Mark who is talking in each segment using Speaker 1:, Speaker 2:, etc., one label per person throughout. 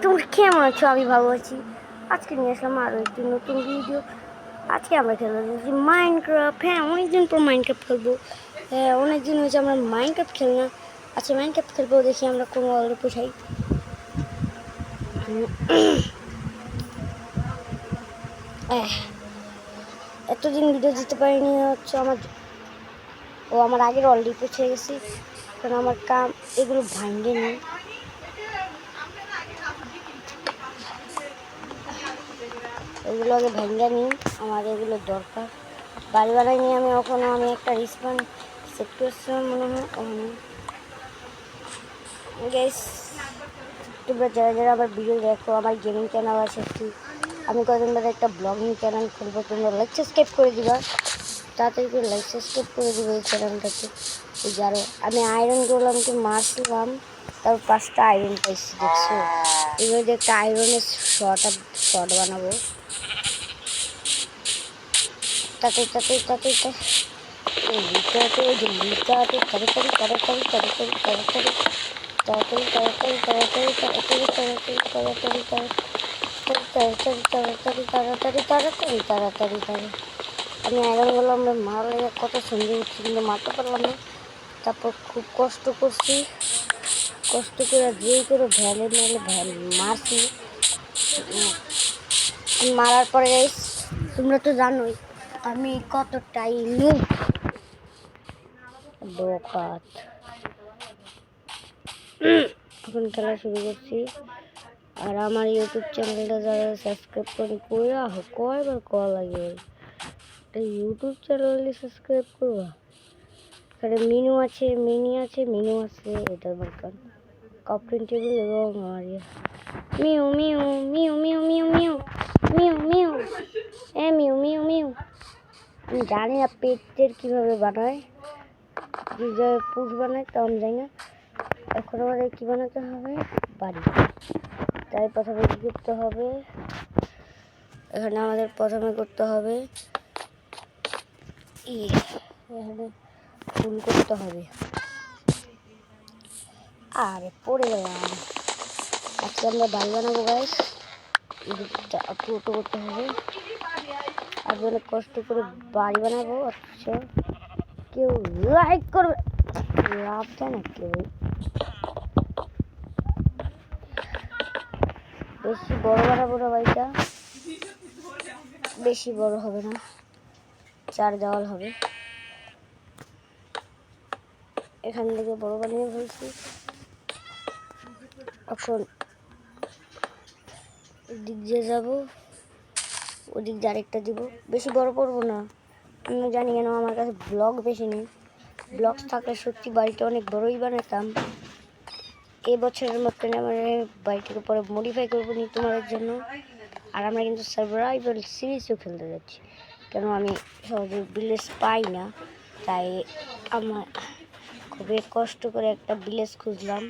Speaker 1: তোমরা কেমন আছো? আমি ভালো আছি। আজকে নিয়ে আসলাম আরও একটি নতুন ভিডিও। আজকে আমরা খেলবো মাইনক্রাফট। হ্যাঁ, অনেকদিন পর মাইনক্রাফট খেলবো। হ্যাঁ, অনেকদিন হয়েছে আমরা মাইনক্রাফট খেলি না। আচ্ছা, মাইনক্রাফট খেলবো। দেখি আমরা কোন ওয়ার্ল্ডে পোষাই। এতদিন ভিডিও দিতে পারিনি হচ্ছে আমার আগের অলরেডি পৌঁছে গেছি, কারণ আমার কাম এগুলো ভাঙেনি। এগুলো আগে ভেঙে নিই, আমার এগুলো দরকার। বাড়ি বানাইনি আমি ওখানে, আমি একটা রিসপন সেট করেছিলাম মনে হয় ওখানে। গাইস, তোমরা যারা যারা আমার ভিডিও দেখো, আমার গেমিং চ্যানেল আছে একটি, আমি কদিন ধরে একটা ব্লগিং চ্যানেল খুলবো। তোমরা লাইক সাবস্ক্রাইব করে দিবা, তাড়াতাড়ি করে লাইক সাবস্ক্রাইব করে দিবে এই চ্যানেলটাকে। এই যারো আমি আয়রন করলাম, কি মারছিলাম, তারপর 5টা আয়রন পাইছি। দেখছো, এবার যে একটা আয়রনের শর্ট বানাবো। তাতে আমি আয়রন করলাম, আমরা মারলে কত সুন্দর উঠছি, কিন্তু মারতে পারলাম না। তারপর খুব কষ্ট করছি, কষ্ট করে যেই করে মারছি। মারার পরে তোমরা তো জানোই আমি কতটাই বোকাত। এখন খেলা শুরু করছি। আর আমার ইউটিউব চ্যানেলটা যারা সাবস্ক্রাইব করে কয়বার কল লাগে, ইউটিউব চ্যানেলে সাবস্ক্রাইব করবা। এখানে মিনু আছে, এটা দরকার। কপটেন টেবিল এবং mu mu mu mu mu mu mu mu mu mu mu. আমি জানি না পেটদের কীভাবে বানায়, কীভাবে পুষ বানায়, তো আমি জানি না। এখন আমাদের কী বানাতে হবে? বাড়ি। তাই প্রথমে কী করতে হবে? এখানে আমাদের প্রথমে করতে হবে এখানে ফুল করতে হবে। আরে পড়ে গেলাম। আজকে আমরা বাড়ি বানাবো গাইস, পুরোটা করতে হবে। আর অনেক কষ্ট করে বাড়ি বানাবো। আচ্ছা, কেউ লাইক করবে, লাভ দেয় না কেউ। বেশি বড় বানাবো না বাড়িটা, বেশি বড় হবে না, 4 দেওয়াল হবে। এখান থেকে বড় বানিয়ে ফেলছি। এখন ওদিক দিয়ে যাবো, ওদিক দিয়ে আরেকটা দিব। বেশি বড় করবো না, আমি জানি কেন আমার কাছে ব্লগ বেশি নেই। ব্লগ থাকলে সত্যি বাড়িটা অনেক বড়ই বানাতাম। এবছরের মতন আমার বাড়িটাকে পরে মডিফাই করবো নি তোমাদের জন্য। আর আমরা কিন্তু সার্ভাইভাল সিরিজও খেলতে যাচ্ছি, কেন আমি সহজে ভিলেজ পাই না। তাই আমার খুবই কষ্ট করে একটা ভিলেজ খুঁজলাম,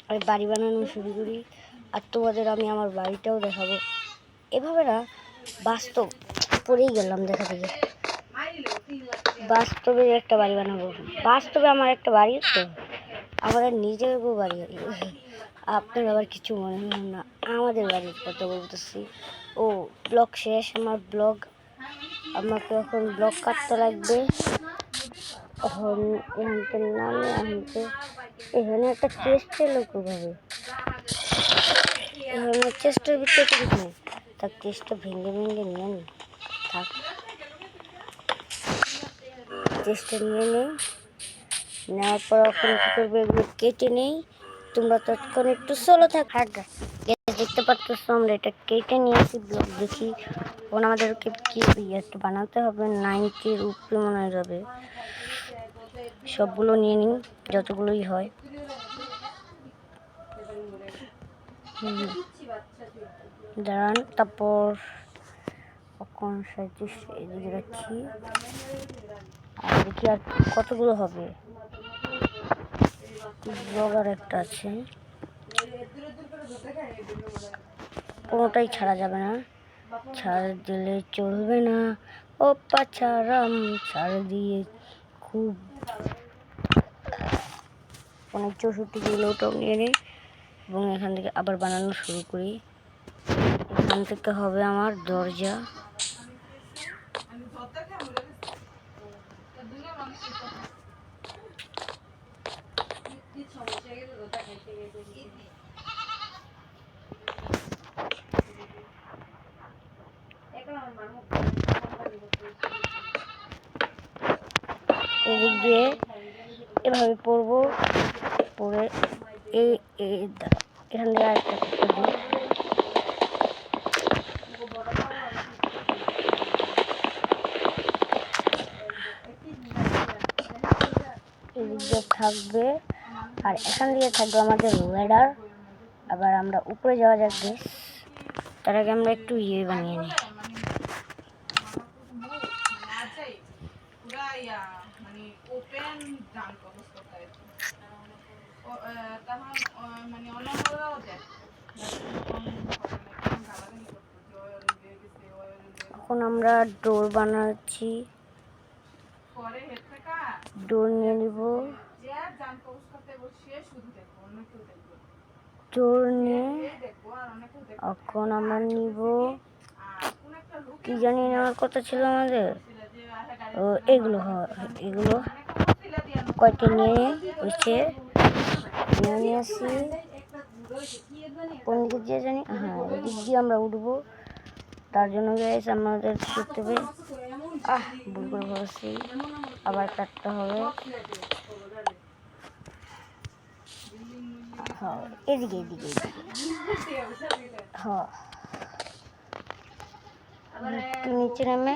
Speaker 1: আমি বাড়ি বানানো শুরু করি। আর তোমাদের আমি আমার বাড়িটাও দেখাবো। এভাবে না, বাস্তব পড়েই গেলাম দেখা থেকে। বাস্তবে একটা বাড়ি বানাবো, বাস্তবে আমার একটা বাড়ি তো, আমাদের নিজের বাড়ি। আপনার আবার কিছু মনে হয় না, আমাদের বাড়ির কথা বলতেছি। ও ব্লগ শেষ আমার ব্লগ, আমাকে এখন ব্লগ কাটতে লাগবে। এখন এখানকার নামে এখানে একটা চেস্ট এলো কীভাবে? এখানে চেস্টের ভিতরে কিছু নেই, তার চেস্টটা ভেঙে নিয়ে নি। থাক, চেষ্টা নিয়ে নেওয়ার পর এখন কী করবে? এগুলো কেটে নেই। তোমরা তৎক্ষণ একটু সোলো থাক। দেখতে পাচ্ছ আমরা এটা কেটে নিয়েছি। ব্লগ দেখি এখন আমাদেরকে কি একটু বানাতে হবে। 90-র উপরে মনে হয় যাবে। সবগুলো নিয়ে নিই, যতগুলোই হয়। দাঁড়ান, তারপর এখন 37 এদিকে রাখি। আর দেখি আর কতগুলো হবে। ব্লগার একটা আছে, কোনোটাই ছাড়া যাবে না, ছাড় দিলে চলবে না। ও পাছারাম ছাড় দিয়ে খুব অনেক 64 কিলোটাও নিয়ে নেই। এবং এখান থেকে আবার বানানো শুরু করি। এখান থেকে হবে আমার দরজা। এদিক দিয়ে এভাবে পরবো, পরে এই এখান থেকে আরেকটা দিই। এদিক দিয়ে থাকবে আর এখান দিয়ে থাকবে আমাদের ল্যাডার। আবার আমরা উপরে যাওয়া যাক বেশ, তার আগে আমরা একটু বানিয়ে নিই। এখন আমরা ডোর বানাচ্ছি। ডোর নিয়ে নিব, ডোর নিয়ে এখন আমরা নিব কি জানি নেওয়ার কথা ছিল আমাদের, এগুলো এগুলো কয়েকটা নিয়ে হচ্ছে নিয়ে আসি। কোন দিক দিয়ে জানি, হ্যাঁ এদিক দিয়ে আমরা উঠবো। তার জন্য গাইস আমাদের করতে হবে, ভুল করে বলছি, আবার কাটতে হবে। হ্যাঁ এদিকে এদিকে এদিকে, হ্যাঁ একটু নিচে নামে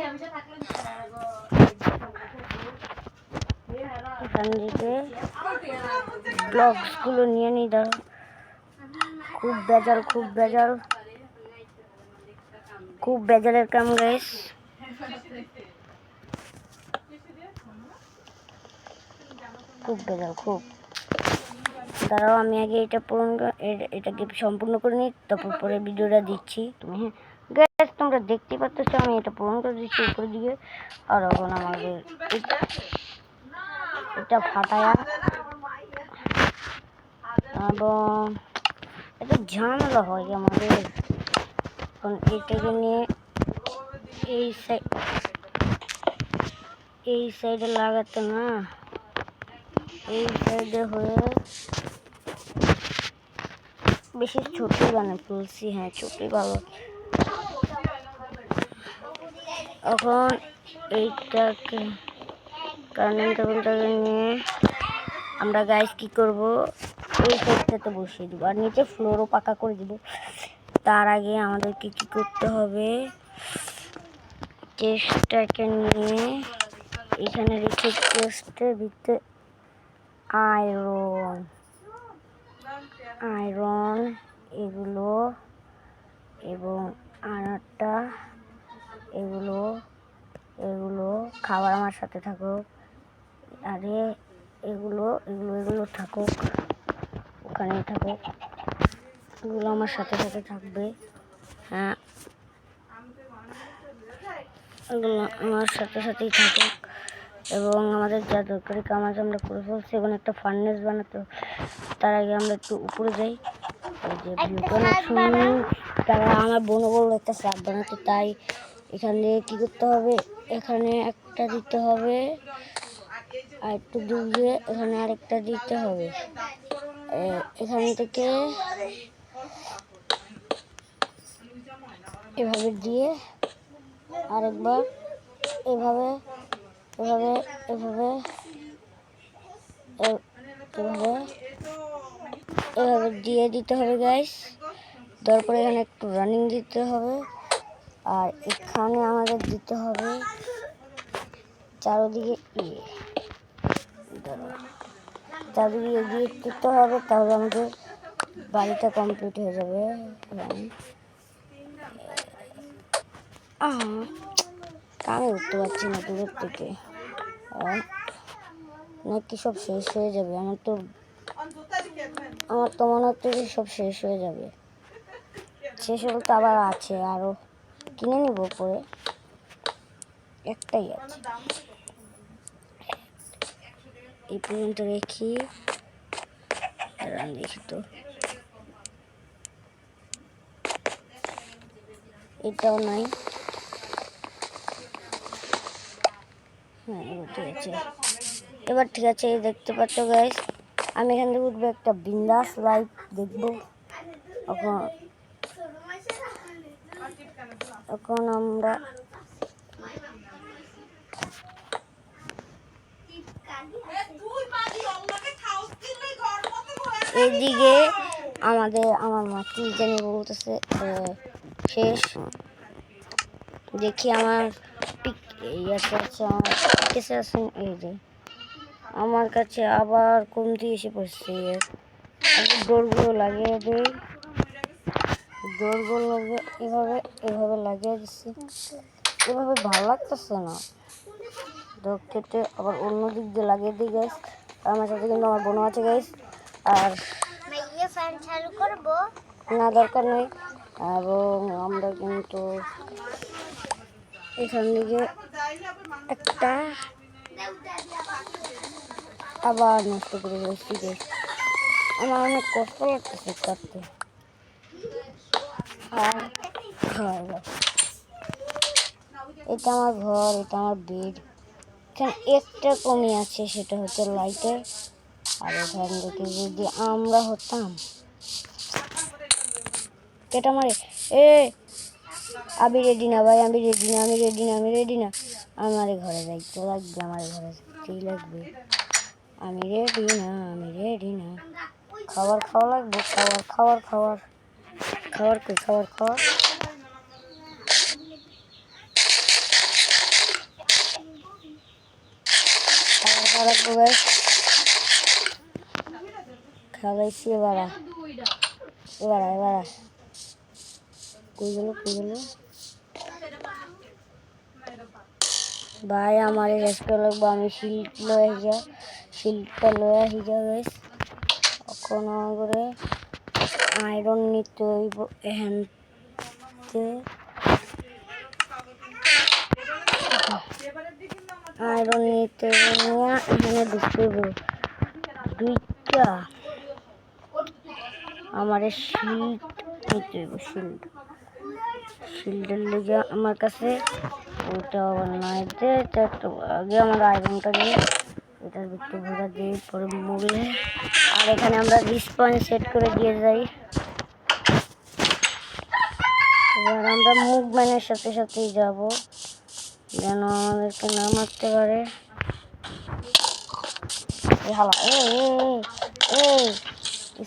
Speaker 1: এখান থেকে ব্লকসগুলো নিয়ে নিই। ধরো খুব বেজাল, খুব বেজাল, খুব বেজালের কাম গাইস। খুব বেজাল, খুব। দাঁড়াও আমি আগে এটাকে সম্পূর্ণ করে নিই, তারপর পরে ভিডিওটা দিচ্ছি। তুমি গাইস তোমরা দেখতে পাচ্ছ আমি এটা পূরণ করে দিচ্ছি উপরের দিকে। আর এখন আমাদের এটা ফাটায়া এবং এটা ঝামেলা হয় আমাদের। এখন এটাকে নিয়ে এই সাইডে লাগাতে না, এই সাইডে হয়ে বেশি ছোটই বানাই ফেলছি। হ্যাঁ ছোটই ভালো। এখন এইটাকে কারেন্ট কেবলটাকে নিয়ে আমরা গাইস কি করব, এই সাইডটাতে বসিয়ে দেবো আর নিচে ফ্লোরও পাকা করে দিব। তার আগে আমাদেরকে কি করতে হবে, চেস্টটাকে নিয়ে এখানে রেখে চেস্টের ভিতরে আয়রন এগুলো এবং আনারটা এগুলো খাবার আমার সাথে থাকুক। আরে এগুলো থাকুক, ওখানেই থাকুক, এগুলো আমার সাথে সাথে থাকবে। হ্যাঁ এগুলো আমার সাথে সাথেই থাকুক এবং আমাদের যা দরকারি কাম আছে আমরা করে ফেলছি। এখন একটা ফার্নেস বানাতে, তার আগে আমরা একটু উপরে যাই। এই যে তারা আমার বোনও বললো একটা স্ল্যাব বানাতে, তাই এখানে কি করতে হবে, এখানে একটা দিতে হবে আর একটু দূর দিয়ে এখানে আরেকটা দিতে হবে। এখান থেকে এভাবে দিয়ে আরেকবার এভাবে এভাবে এভাবে এভাবে এভাবে দিয়ে দিতে হবে গাইস। তারপরে এখানে একটু রানিং দিতে হবে আর এখানে আমাদের দিতে হবে চারদিকে চারদিকে দিয়ে দিতে হবে, তাহলে আমাদের বাড়িটা কমপ্লিট হয়ে যাবে। কামে উঠতে পারছি না দূরের থেকে, নাকি সব শেষ হয়ে যাবে। আমার তো মনে হচ্ছে যে সব শেষ হয়ে যাবে। শেষ হলে তো আবার আছে, আরও কিনে নিব পরে, একটাই আছে। এই পর্যন্ত দেখি তো এটাও নাই। হ্যাঁ এবার ঠিক আছে। দেখতে পাচ্ছ গাইস, আমি এখান থেকে উঠবো, একটা বিন্দাস লাইভ দেখবো। এখন আমরা এইদিকে আমার মা কি জানি বলতেছে, শেষ। দেখি আমার এই যে আমার কাছে আবার কমতি এসে পড়ছে। দৌড়গুলো লাগিয়ে দিই, দৌড়গুলো এভাবে এভাবে লাগিয়ে দিচ্ছি। এভাবে ভালো লাগতেছে না কেটে, আবার অন্য দিক দিয়ে লাগিয়ে দিই গাইস। আমার সাথে কিন্তু আমার বোনও আছে গাইস। আর ফ্যান চালু করবো না, দরকার নেই। এবং আমরা কিন্তু এখান থেকে একটা আবার নষ্ট করে ফেলেছি গাইস। আমার অনেক কষ্ট লাগতেছে কাটতে। এটা আমার ঘর, এটা আমার বেড। এখানে একটা কমি আছে, সেটা হচ্ছে লাইটের। আর এখান থেকে যদি আমরা হতাম, এটা মারে আমি রেডি না ভাই, আমি রেডি না, আমি রেডি না, আমি রেডি না। আমার ঘরে যাইতে লাগবে, আমার ঘরে যাইতেই লাগবে। আমি রেডি না, আমি রেডি না। খাবার খাওয়া লাগবে, খাবার খাবার কই, খাবার খাওয়া। খাওয়াইছি এবার কই গেল ভাই, আমার রেস্ট লাগবে। আমি শিল্ডটা লয়ে আহি যা গাইস। এখন করে আয়রন নিতে হইব এখান আয়রন নিতে এখানে ঢুকতে হইব দুইটা। আমার শিল্ড নিতে হইব, শিল্ডের লেগে আমার কাছে ওইটা আবার নাই। একটু আগে আমার আয়রনটা দিয়ে এটার ভিতরে ভরা দিয়ে পরে মোবাইলে। আর এখানে আমরা রিসপন্স সেট করে দিয়ে যাই। এবার আমরা মুভমেন্টের সাথে সাথেই যাব, যেন আমাদেরকে না মারতে পারে।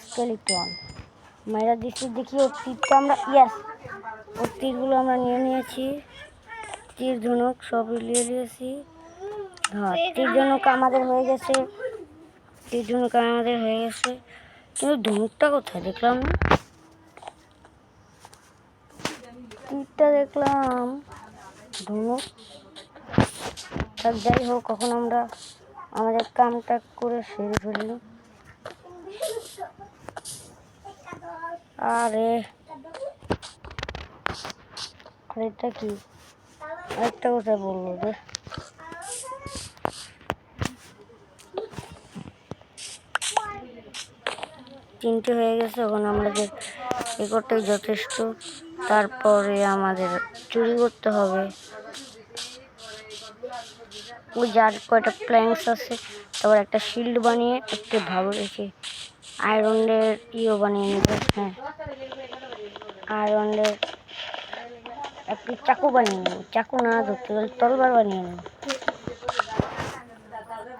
Speaker 1: স্কেলিটন মাইরা দিচ্ছি। দেখি ওর তীরটা আমরা ওর তীরগুলো আমরা নিয়ে নিয়েছি। তীর ধনুক সব নিয়ে নিয়েছি। হ্যাঁ, তীর ধনুক আমাদের হয়ে গেছে। কিন্তু ধনুকটা কোথায় দেখলাম না? তীরটা দেখলাম, ধনুক। যাই হোক, কখন আমরা আমাদের কামটা করে সেরে ফেললি। আরে এটা কি আরেকটা কথা বললো যে, তিনটে হয়ে গেছে। এখন আমাদের এ করতেই যথেষ্ট। তারপরে আমাদের চুরি করতে হবে। ওই যার কয়টা প্ল্যাঙ্কস আছে, তারপর একটা শিল্ড বানিয়ে একটু ভালো রেখে আয়রনের বানিয়ে নেবে। হ্যাঁ, আয়রনের একটি চাকু বানিয়ে নেব। চাকু না ধরতে গেলে তলবার বানিয়ে নেব।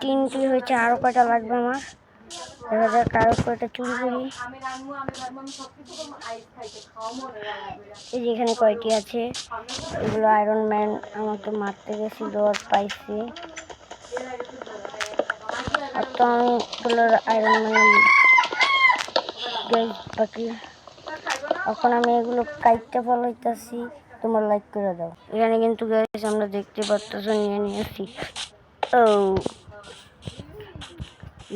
Speaker 1: তিনটি হয়েছে, আরও কয়টা লাগবে আমার। দেখা যাক আরও কয়টা চুরি করি। এই যে এখানে কয়টি আছে, এগুলো আয়রন ম্যান আমাকে মারতে গেছিল, আর পাইছি। আর তো আমি এগুলো আয়রন ম্যান বাকি। এখন আমি এগুলো কাইটটা ফলাইতেছি, তোমরা লাইক করে দাও। এখানে কিন্তু গাইস আমরা দেখতে পাচ্ছ নিয়ে নিয়েছি। ও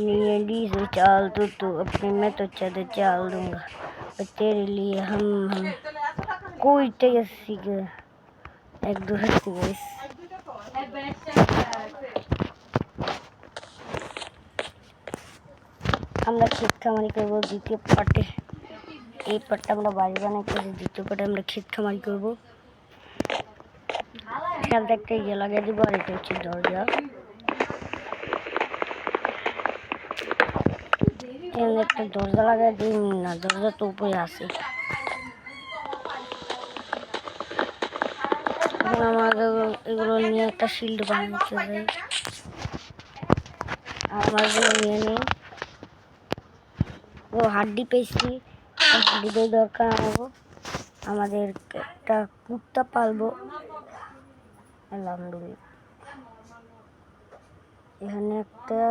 Speaker 1: নিয়ে लीजिए चाल तो अपने मैं तो चाल दूंगा तेरे लिए हम कोई टेक एक दो हफ्ते गाइस। আমরা ক্ষেত খামারি করবো দ্বিতীয় পার্টে। এই পার্টটা আমরা বাড়ি বানাইতেছি, দ্বিতীয় পার্টে আমরা ক্ষেত খামারি করবো। এখান থেকে ইয়ে লাগিয়ে দিব, আর এটা হচ্ছে দরজা। এখানে একটা দরজা লাগাই দিই না, দরজা তো উপরে আছে। এখন আমাকে এগুলো নিয়ে একটা শিল্ড বানাতে হবে। আমার এগুলো নিয়ে নিই। ও হাড্ডি পেয়েছি, হাড্ডিদের দরকার আমাকে। আমাদের একটা কুত্তা পালবো। আলহামদুলিল্লাহ। এখানে একটা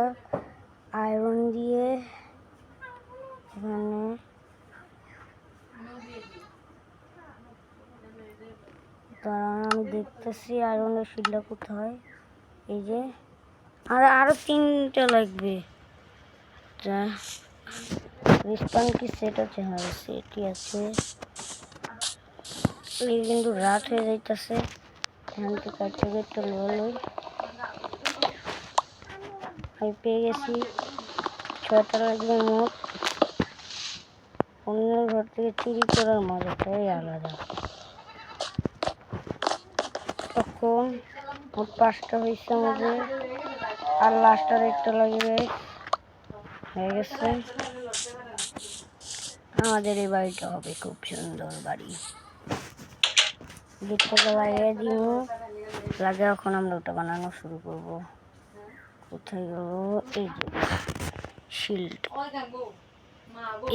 Speaker 1: আয়রন দিয়ে এখানে দাঁড়ান, আমি দেখতেছি আয়রনের শিলটা কোথায়। এই যে আরো 3টা লাগবে। রিস্পান কি সেট আছে? হ্যাঁ সেটই আছে। কিন্তু রাত হয়ে যাইতেছে, এখান থেকে একটা লই আমি পেয়ে গেছি। 6টা লাগবে মোট। অন্যের ঘর থেকে চুরি করার মজাটাই আলাদা। তখন মোট 5টা হয়েছে আমাদের, আর লাস্টার একটা লাগবে। হয়ে গেছে। আমাদের এই বাড়িটা হবে খুব সুন্দর বাড়ি। গেটটাকে লাগিয়ে দিব, লাগে এখন আমরা ওটা বানানো শুরু করব। কোথায় গেল? এই যে শিল্ড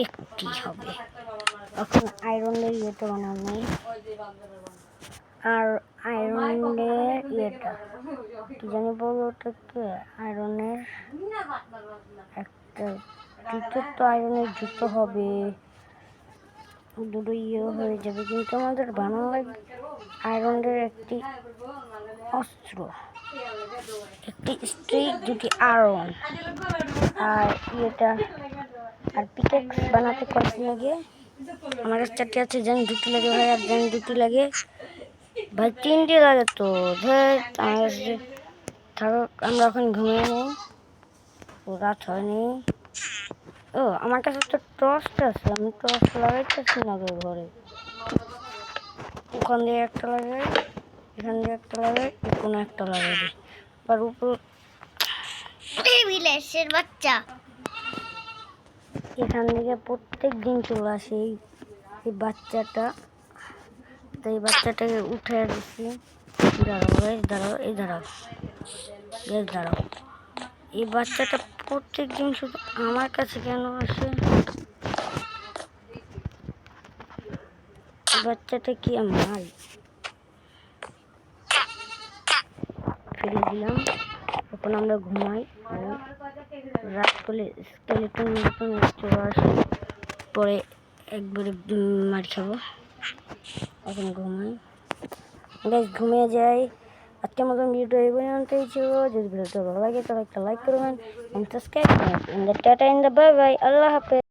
Speaker 1: একটি হবে। এখন আয়রনের ইয়েটা বানানো, আর আয়রনের ইয়েটা কি জানি বলো ওটাকে, আয়রনের একটা জুতো, তো আয়রনের জুতো হবে। দুটো ইয়ে হয়ে যাবে, কিন্তু আমাদের বানানো লাগবে আয়রনের একটি অস্ত্র, একটি স্ট্রিক, দুটি আয়রন, আর ইয়েটা, আর পিকেক্স বানাতে কয়টি লাগে? আমার কাছে 4টি আছে। যেন 2টি লাগে ভাই, আর যেন 2টি লাগে ভাই, 3টি লাগে তো। থাকুক, আমরা এখন ঘুমিয়ে নেই, রাত হয়নি। ও আমার কাছে তো টর্চ আছে, আমি টর্চ লাগাইতেছি না ঘরে। ওখান দিয়ে একটা লাগাই, এখান দিয়ে একটা লাগাই, কোনো একটা লাগাই দিই। আর উপর বাচ্চা এখান থেকে প্রত্যেক দিন চলে আসে এই বাচ্চাটা। তো এই বাচ্চাটাকে উঠে দিচ্ছি। দাঁড়াও, এই দাঁড়াও। এই বাচ্চাটা প্রত্যেক দিন শুধু আমার কাছে কেন আসে? বাচ্চাটা কি আমার? ফেলে দিলাম। এখন আমরা ঘুমাই। রাত করলে স্কেলেটন মতন চলে আসে, পরে একবারে মার খাবো। এখন ঘুমাই, বেশ ঘুমিয়ে যাই। আজকের মতন ভিডিও এই পর্যন্তই ছিল। যদি ভিডিওটা ভালো লাগে তাহলে একটা লাইক করবেন, সাবস্ক্রাইব করবেন। টাটা, বাই বাই, আল্লাহ হাফেজ।